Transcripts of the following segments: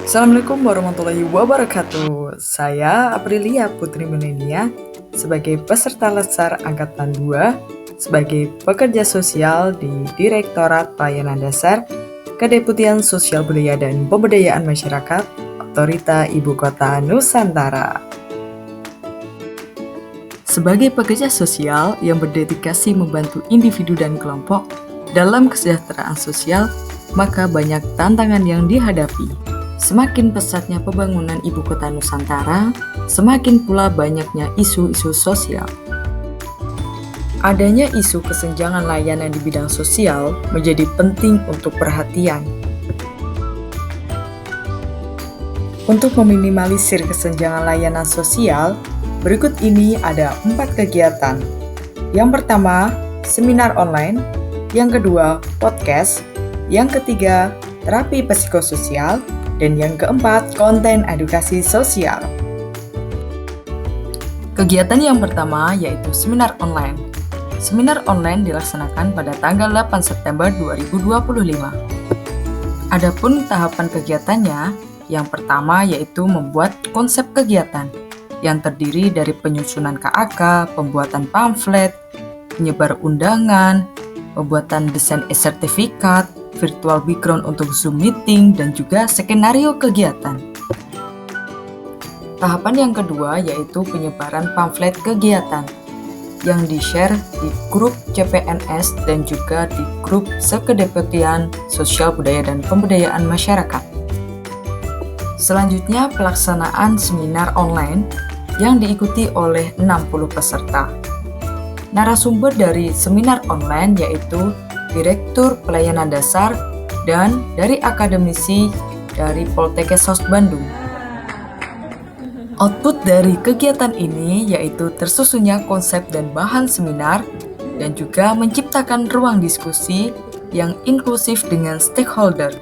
Assalamualaikum warahmatullahi wabarakatuh. Saya Aprilia Putri Milenia sebagai peserta Lesar Angkatan 2 sebagai pekerja sosial di Direktorat Pelayanan Dasar Kedeputian Sosial Budaya dan Pemberdayaan Masyarakat Otorita Ibu Kota Nusantara. Sebagai pekerja sosial yang berdedikasi membantu individu dan kelompok dalam kesejahteraan sosial, maka banyak tantangan yang dihadapi. Semakin pesatnya pembangunan ibu kota Nusantara, semakin pula banyaknya isu-isu sosial. Adanya isu kesenjangan layanan di bidang sosial menjadi penting untuk perhatian. Untuk meminimalisir kesenjangan layanan sosial, berikut ini ada 4 kegiatan. Yang pertama, seminar online. Yang kedua, podcast. Yang ketiga, terapi psikososial. Dan yang keempat, konten edukasi sosial. Kegiatan yang pertama yaitu seminar online. Seminar online dilaksanakan pada tanggal 8 September 2025. Adapun tahapan kegiatannya, yang pertama yaitu membuat konsep kegiatan yang terdiri dari penyusunan KAK, pembuatan pamflet, penyebar undangan, pembuatan desain e-sertifikat, virtual background untuk Zoom meeting, dan juga skenario kegiatan. Tahapan yang kedua yaitu penyebaran pamflet kegiatan yang di-share di grup CPNS dan juga di grup Sekedeputian Sosial Budaya dan Pemberdayaan Masyarakat. Selanjutnya pelaksanaan seminar online yang diikuti oleh 60 peserta. Narasumber dari seminar online yaitu Direktur Pelayanan Dasar dan dari akademisi dari Poltekkes Sos Bandung. Output dari kegiatan ini yaitu tersusunnya konsep dan bahan seminar dan juga menciptakan ruang diskusi yang inklusif dengan stakeholder.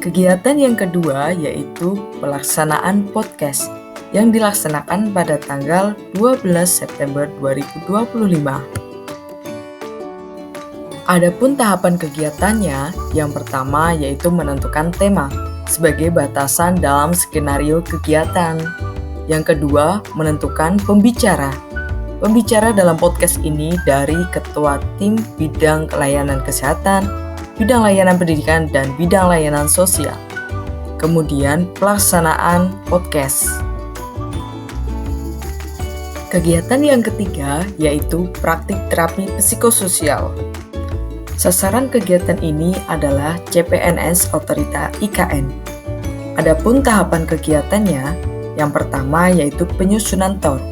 Kegiatan yang kedua yaitu pelaksanaan podcast yang dilaksanakan pada tanggal 12 September 2025. Adapun tahapan kegiatannya, yang pertama yaitu menentukan tema sebagai batasan dalam skenario kegiatan. Yang kedua, menentukan pembicara. Pembicara dalam podcast ini dari Ketua Tim Bidang Layanan Kesehatan, Bidang Layanan Pendidikan, dan Bidang Layanan Sosial. Kemudian, pelaksanaan podcast. Kegiatan yang ketiga yaitu praktik terapi psikososial. Sasaran kegiatan ini adalah CPNS Otorita IKN. Adapun tahapan kegiatannya, yang pertama yaitu penyusunan TOR,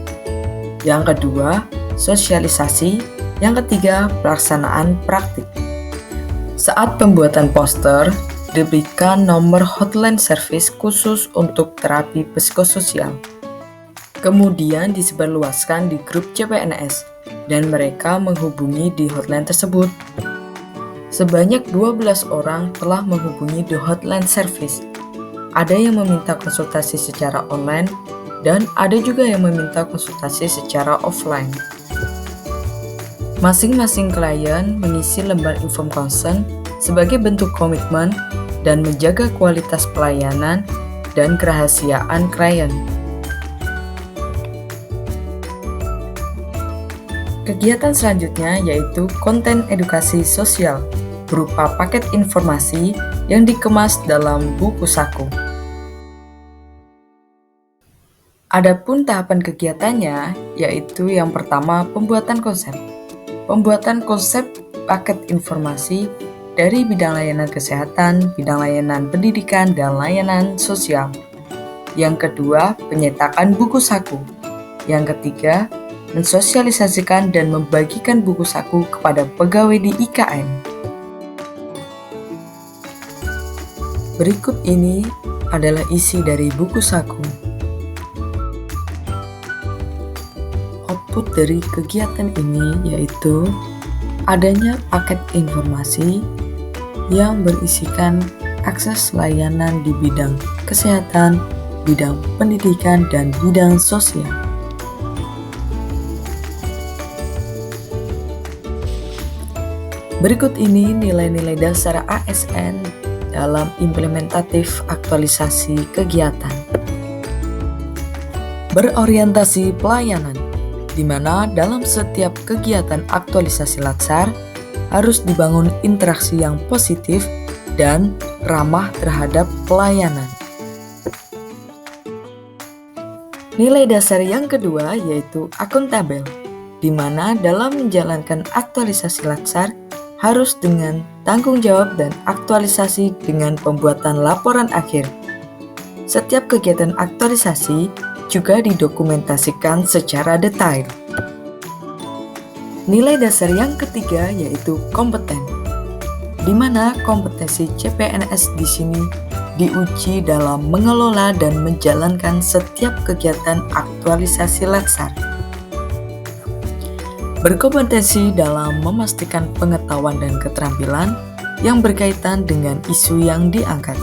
yang kedua sosialisasi, yang ketiga pelaksanaan praktik. Saat pembuatan poster, diberikan nomor hotline service khusus untuk terapi psikososial. Kemudian disebarluaskan di grup CPNS dan mereka menghubungi di hotline tersebut. Sebanyak 12 orang telah menghubungi di hotline service. Ada yang meminta konsultasi secara online dan ada juga yang meminta konsultasi secara offline. Masing-masing klien mengisi lembar inform consent sebagai bentuk komitmen dan menjaga kualitas pelayanan dan kerahasiaan klien. Kegiatan selanjutnya yaitu konten edukasi sosial berupa paket informasi yang dikemas dalam buku saku. Adapun tahapan kegiatannya yaitu yang pertama pembuatan konsep. Pembuatan konsep paket informasi dari bidang layanan kesehatan, bidang layanan pendidikan, dan layanan sosial. Yang kedua, penyetakan buku saku. Yang ketiga, mensosialisasikan dan membagikan buku saku kepada pegawai di IKN. Berikut ini adalah isi dari buku saku. Output dari kegiatan ini yaitu adanya paket informasi yang berisikan akses layanan di bidang kesehatan, bidang pendidikan, dan bidang sosial. Berikut ini nilai-nilai dasar ASN dalam implementatif aktualisasi kegiatan. Berorientasi pelayanan, di mana dalam setiap kegiatan aktualisasi Latsar harus dibangun interaksi yang positif dan ramah terhadap pelayanan. Nilai dasar yang kedua yaitu akuntabel, di mana dalam menjalankan aktualisasi Latsar harus dengan tanggung jawab dan aktualisasi dengan pembuatan laporan akhir. Setiap kegiatan aktualisasi juga didokumentasikan secara detail. Nilai dasar yang ketiga yaitu kompeten, di mana kompetensi CPNS di sini diuji dalam mengelola dan menjalankan setiap kegiatan aktualisasi Latsar. Berkompetensi dalam memastikan pengetahuan dan keterampilan yang berkaitan dengan isu yang diangkat.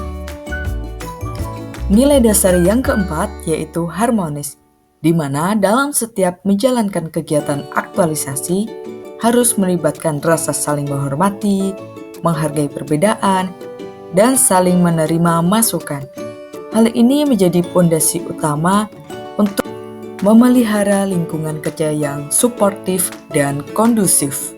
Nilai dasar yang keempat yaitu harmonis, di mana dalam setiap menjalankan kegiatan aktualisasi harus melibatkan rasa saling menghormati, menghargai perbedaan, dan saling menerima masukan. Hal ini menjadi pondasi utama untuk memelihara lingkungan kerja yang suportif dan kondusif.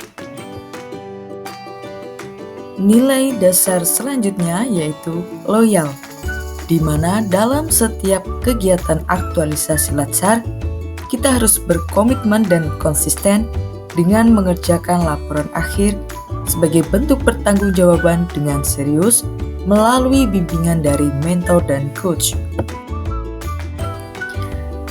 Nilai dasar selanjutnya yaitu loyal, di mana dalam setiap kegiatan aktualisasi Latsar, kita harus berkomitmen dan konsisten dengan mengerjakan laporan akhir sebagai bentuk pertanggungjawaban dengan serius melalui bimbingan dari mentor dan coach.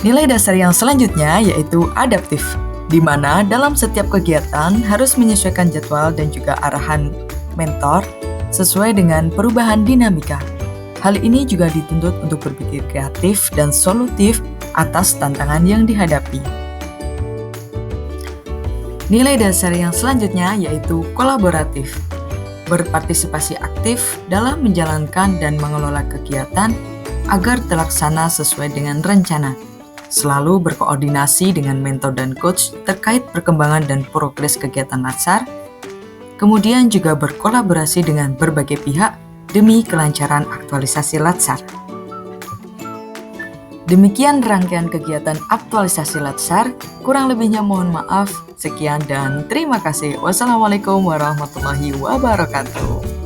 Nilai dasar yang selanjutnya yaitu adaptif, di mana dalam setiap kegiatan harus menyesuaikan jadwal dan juga arahan mentor sesuai dengan perubahan dinamika. Hal ini juga dituntut untuk berpikir kreatif dan solutif atas tantangan yang dihadapi. Nilai dasar yang selanjutnya yaitu kolaboratif, berpartisipasi aktif dalam menjalankan dan mengelola kegiatan agar terlaksana sesuai dengan rencana, selalu berkoordinasi dengan mentor dan coach terkait perkembangan dan progres kegiatan Latsar, kemudian juga berkolaborasi dengan berbagai pihak demi kelancaran aktualisasi Latsar. Demikian rangkaian kegiatan aktualisasi Latsar, kurang lebihnya mohon maaf. Sekian dan terima kasih. Wassalamualaikum warahmatullahi wabarakatuh.